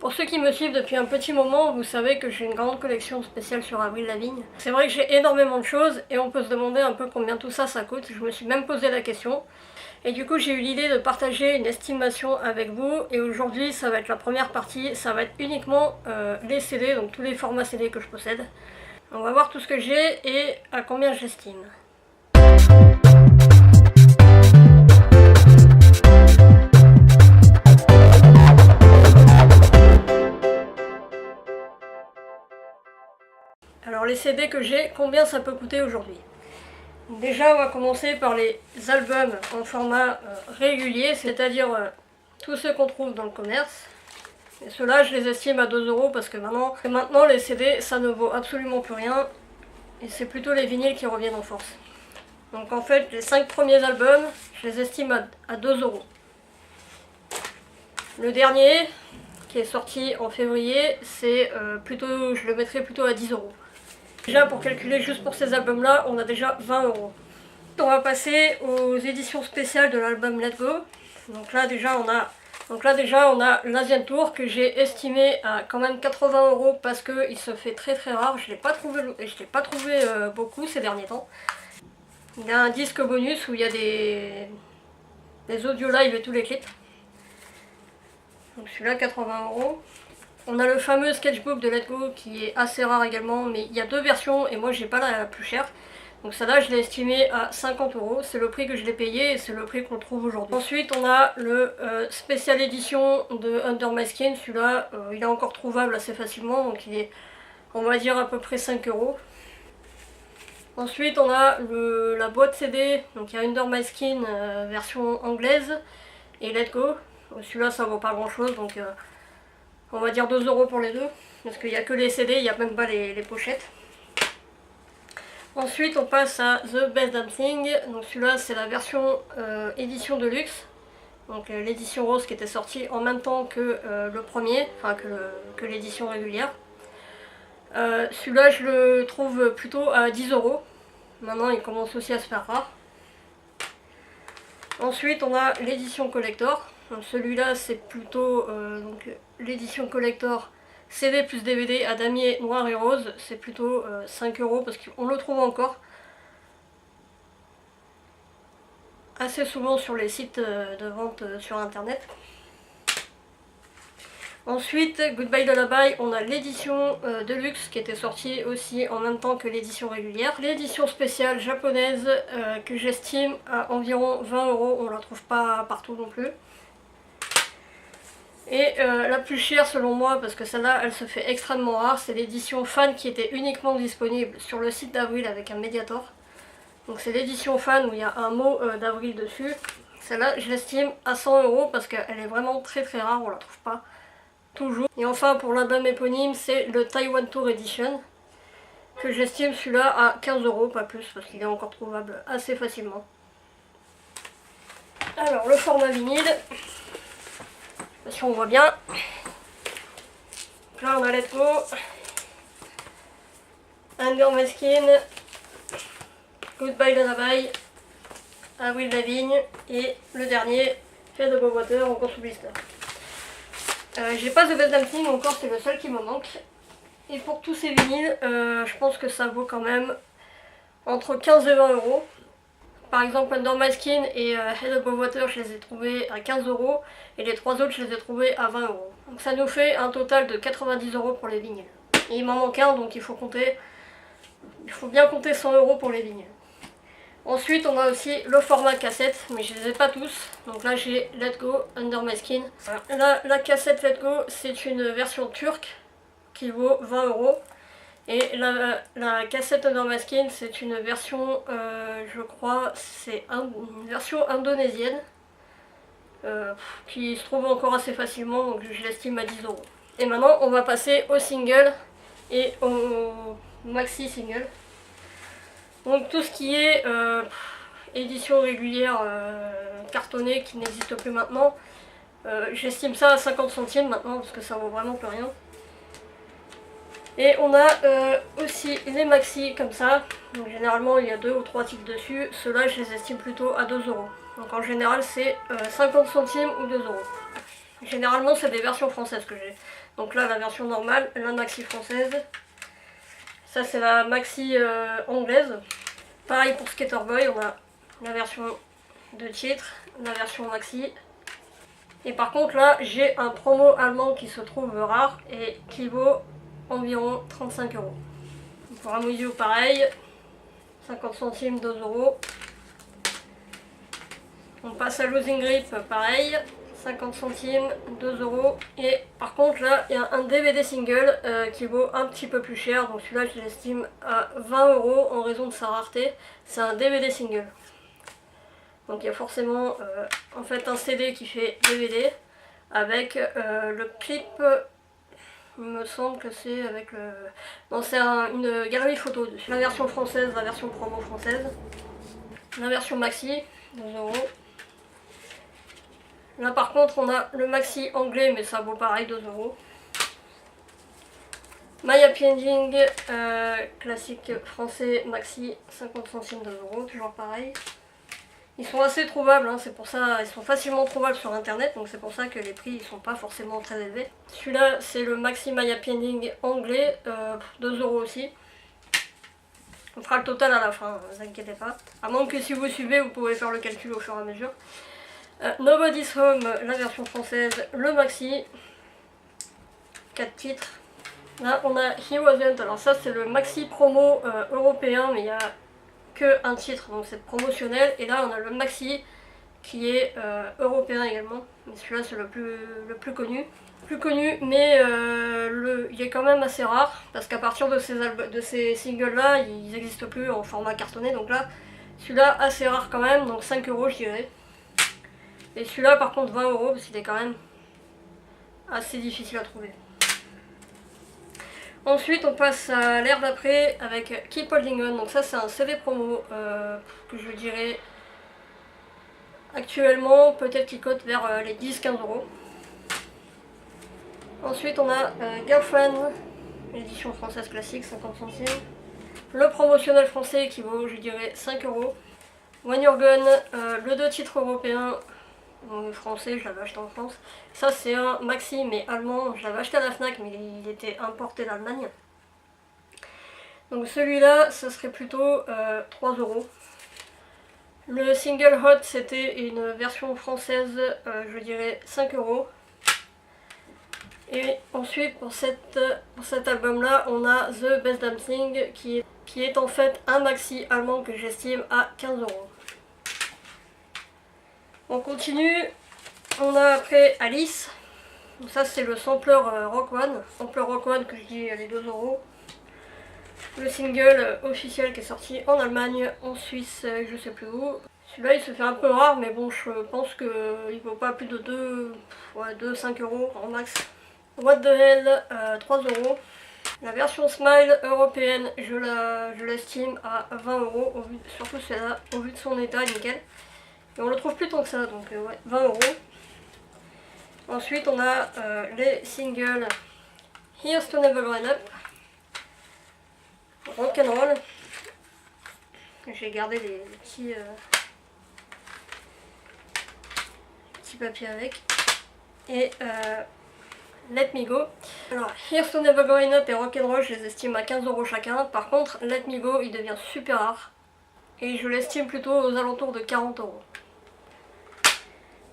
Pour ceux qui me suivent depuis un petit moment, vous savez que j'ai une grande collection spéciale sur Avril Lavigne. C'est vrai que j'ai énormément de choses et on peut se demander un peu combien tout ça coûte. Je me suis même posé la question. Et du coup j'ai eu l'idée de partager une estimation avec vous. Et aujourd'hui ça va être la première partie, ça va être uniquement les CD, donc tous les formats CD que je possède. On va voir tout ce que j'ai et à combien j'estime. Alors les CD que j'ai, combien ça peut coûter aujourd'hui? Déjà on va commencer par les albums en format régulier, c'est-à-dire tous ceux qu'on trouve dans le commerce. Et ceux-là je les estime à 2 € parce que maintenant les CD ça ne vaut absolument plus rien. Et c'est plutôt les vinyles qui reviennent en force. Donc en fait les 5 premiers albums je les estime à 2 €. Le dernier qui est sorti en février, c'est je le mettrais plutôt à 10 €. Déjà pour calculer juste pour ces albums là, on a déjà 20 €. On va passer aux éditions spéciales de l'album Let Go. Donc là déjà on a l'Asian Tour que j'ai estimé à quand même 80 € parce qu'il se fait très rare. Je l'ai pas trouvé beaucoup ces derniers temps. Il y a un disque bonus où il y a des audios live et tous les clips. Donc celui-là 80 €. On a le fameux sketchbook de Let Go qui est assez rare également, mais il y a deux versions et moi j'ai pas la plus chère. Donc ça là je l'ai estimé à 50 €, c'est le prix que je l'ai payé et c'est le prix qu'on trouve aujourd'hui. Ensuite on a le spécial édition de Under My Skin, celui-là il est encore trouvable assez facilement, donc il est on va dire à peu près 5 €. Ensuite on a la boîte CD, donc il y a Under My Skin version anglaise et Let Go. Celui-là ça vaut pas grand chose, donc on va dire 2 € pour les deux, parce qu'il n'y a que les CD, il n'y a même pas les pochettes. Ensuite on passe à The Best Damn Thing, donc celui-là c'est la version édition de luxe, donc l'édition rose qui était sortie en même temps que le premier, enfin que l'édition régulière. Celui-là je le trouve plutôt à 10 €, maintenant il commence aussi à se faire rare. Ensuite on a l'édition collector. Celui-là c'est plutôt l'édition collector CD plus DVD à damier noir et rose, c'est plutôt 5 € parce qu'on le trouve encore assez souvent sur les sites de vente sur internet. Ensuite, Goodbye Lullaby, on a l'édition Deluxe qui était sortie aussi en même temps que l'édition régulière. L'édition spéciale japonaise que j'estime à environ 20 €, on la trouve pas partout non plus. Et la plus chère selon moi, parce que celle-là elle se fait extrêmement rare, c'est l'édition fan qui était uniquement disponible sur le site d'Avril avec un Mediator. Donc c'est l'édition fan où il y a un mot d'Avril dessus. Celle-là je l'estime à 100 € parce qu'elle est vraiment très rare, on la trouve pas toujours. Et enfin pour l'album éponyme c'est le Taiwan Tour Edition que j'estime celui-là à 15 €, pas plus, parce qu'il est encore trouvable assez facilement. Alors le format vinyle, si on voit bien, là on a Let Go, Under My Skin, Goodbye Lullaby, Avril Lavigne et le dernier Head Above Water encore sous blister. J'ai pas The Best Damn Thing encore, c'est le seul qui me manque. Et pour tous ces vinyles, je pense que ça vaut quand même entre 15 et 20 €. Par exemple Under My Skin et Head Above Water je les ai trouvés à 15 € et les trois autres je les ai trouvés à 20 €. Donc ça nous fait un total de 90 € pour les vinyles. Et il m'en manque un, donc il faut bien compter 100 € pour les vinyles. Ensuite on a aussi le format cassette, mais je les ai pas tous. Donc là j'ai Let Go, Under My Skin. Là la cassette Let Go c'est une version turque qui vaut 20 €. Et la cassette Under My Skin c'est une version, je crois, c'est une version indonésienne qui se trouve encore assez facilement, donc je l'estime à 10 €. Et maintenant on va passer au single et au maxi single. Donc tout ce qui est édition régulière cartonnée qui n'existe plus maintenant, j'estime ça à 50 centimes maintenant parce que ça vaut vraiment plus rien. Et on a aussi les maxi comme ça, donc généralement il y a 2 ou 3 titres dessus, ceux-là je les estime plutôt à 2 €. Donc en général c'est 50 centimes ou 2 €. Généralement c'est des versions françaises que j'ai. Donc là la version normale, la maxi française. Ça c'est la maxi anglaise. Pareil pour Skater Boy, on a la version de titre, la version maxi. Et par contre là j'ai un promo allemand qui se trouve rare et qui vaut environ 35 €. Pour un Mojo pareil, 50 centimes, 2 €. On passe à Losing Grip, pareil, 50 centimes, 2 €. Et par contre là, il y a un DVD single qui vaut un petit peu plus cher. Donc celui-là, je l'estime à 20 € en raison de sa rareté. C'est un DVD single. Donc il y a forcément en fait un CD qui fait DVD avec le clip. Il me semble que c'est avec le... Non, c'est une galerie photo dessus. La version française, la version promo française. La version maxi, 2 €. Là par contre on a le maxi anglais mais ça vaut pareil 2 €. My Happy Ending classique français maxi 50 centimes, 2 €, toujours pareil. Ils sont assez trouvables, hein, c'est pour ça, ils sont facilement trouvables sur internet, donc c'est pour ça que les prix ils sont pas forcément très élevés. Celui-là c'est le maxi My Happy Ending anglais, 2 € aussi. On fera le total à la fin, ne vous inquiétez pas. À moins que si vous suivez, vous pouvez faire le calcul au fur et à mesure. Nobody's Home, la version française, le maxi. 4 titres. Là on a He Wasn't, alors ça c'est le maxi promo européen, mais il n'y a que un titre, donc c'est promotionnel. Et là on a le maxi qui est européen également. Mais celui-là c'est le plus connu. Plus connu, mais il est quand même assez rare, parce qu'à partir de ces singles là, ils n'existent plus en format cartonné. Donc là, celui-là assez rare quand même, donc 5 € je dirais. Et celui-là par contre 20 €, parce qu'il est quand même assez difficile à trouver. Ensuite on passe à l'ère d'après avec Keep Holding On. Donc ça c'est un CD promo que je dirais actuellement peut-être qu'il cote vers les 10-15 €. Ensuite on a Girlfriend, l'édition française classique, 50 centimes. Le promotionnel français qui vaut je dirais 5 €. When You're Gone, le 2 titres européens. Donc, français, je l'avais acheté en France. Ça c'est un maxi mais allemand, je l'avais acheté à la Fnac mais il était importé d'Allemagne. Donc celui-là, ça serait plutôt 3 €. Le single Hot, c'était une version française, je dirais 5 €. Et ensuite pour cet album-là, on a The Best Damn Thing qui est en fait un maxi allemand que j'estime à 15 €. On continue, on a après Alice. Donc ça c'est le sampler Rock One. Sampler Rock One que je dis les 2 €. Le single officiel qui est sorti en Allemagne, en Suisse, je sais plus où. Celui-là il se fait un peu rare mais bon je pense qu'il vaut pas plus de 2-5 € en max. What the Hell, 3 €. La version Smile européenne, je l'estime à 20 €, surtout celle-là, au vu de son état, nickel. Et on le trouve plus tant que ça, donc ouais, 20 €. Ensuite on a les singles Here's to Never Growing Up, Rock'n'Roll. J'ai gardé les petits papiers avec. Et Let Me Go. Alors Here's to Never Growing Up et Rock'n'Roll, je les estime à 15 € chacun. Par contre Let Me Go il devient super rare. Et je l'estime plutôt aux alentours de 40 €.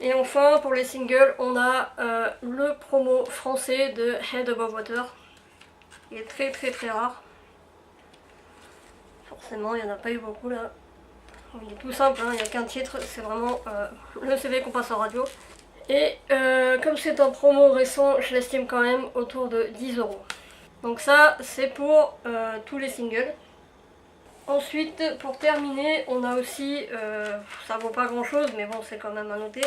Et enfin pour les singles on a le promo français de Head Above Water. Il est très rare. Forcément il n'y en a pas eu beaucoup là. Il est tout simple, hein, il n'y a qu'un titre, c'est vraiment le CD qu'on passe en radio. Et comme c'est un promo récent, je l'estime quand même autour de 10 €. Donc ça c'est pour tous les singles. Ensuite pour terminer on a aussi, ça vaut pas grand chose mais bon c'est quand même à noter,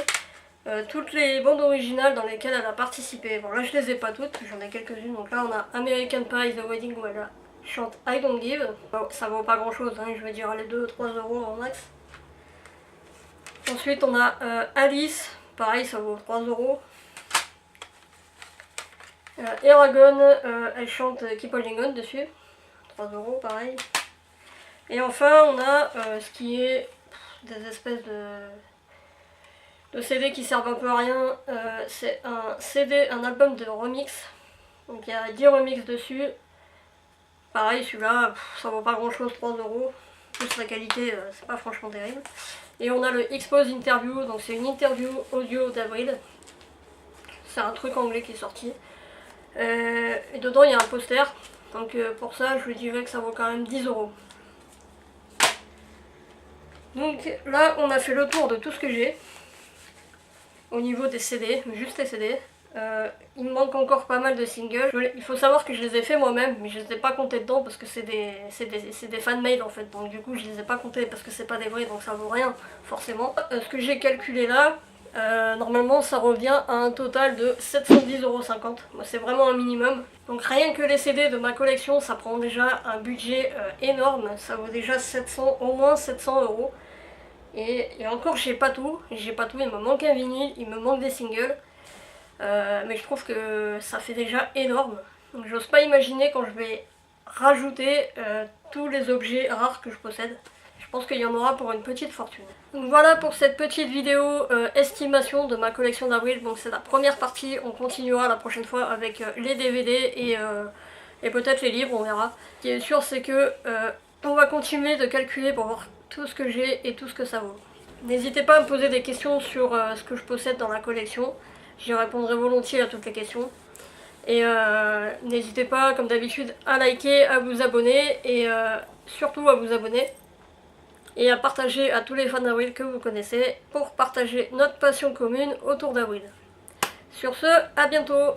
toutes les bandes originales dans lesquelles elle a participé. Bon là je les ai pas toutes, j'en ai quelques-unes. Donc là on a American Pie, The Wedding où elle chante I Don't Give. Bon, ça vaut pas grand chose, hein, je vais dire les 2-3 € en max. Ensuite on a Alice, pareil ça vaut 3 €. Eragon, elle chante Keep Holding On dessus, 3 € pareil. Et enfin on a ce qui est des espèces de CD qui servent un peu à rien. C'est un CD, un album de remix. Donc il y a 10 remix dessus. Pareil, celui-là, ça vaut pas grand chose, 3 euros. Plus la qualité, c'est pas franchement terrible. Et on a le Expose Interview, donc c'est une interview audio d'Avril. C'est un truc anglais qui est sorti. Et dedans il y a un poster. Donc pour ça, je lui dirais que ça vaut quand même 10 euros. Donc là, on a fait le tour de tout ce que j'ai. Au niveau des CD, juste les CD. Il me manque encore pas mal de singles. Il faut savoir que je les ai fait moi-même, mais je les ai pas comptés dedans parce que c'est des fan-made en fait. Donc du coup, je les ai pas comptés parce que c'est pas des vrais, donc ça vaut rien forcément. Ce que j'ai calculé là, normalement ça revient à un total de 710,50 €. Moi, c'est vraiment un minimum. Donc rien que les CD de ma collection, ça prend déjà un budget énorme. Ça vaut déjà 700, au moins 700 €. Et encore, j'ai pas tout, il me manque un vinyle, il me manque des singles. Mais je trouve que ça fait déjà énorme. Donc j'ose pas imaginer quand je vais rajouter tous les objets rares que je possède. Je pense qu'il y en aura pour une petite fortune. Donc voilà pour cette petite vidéo estimation de ma collection d'Avril. Donc c'est la première partie, on continuera la prochaine fois avec les DVD et peut-être les livres, on verra. Ce qui est sûr, c'est que on va continuer de calculer pour voir tout ce que j'ai et tout ce que ça vaut. N'hésitez pas à me poser des questions sur ce que je possède dans la collection. J'y répondrai volontiers à toutes les questions. Et n'hésitez pas, comme d'habitude, à liker, à vous abonner et surtout à vous abonner. Et à partager à tous les fans d'Avril que vous connaissez pour partager notre passion commune autour d'Avril. Sur ce, à bientôt!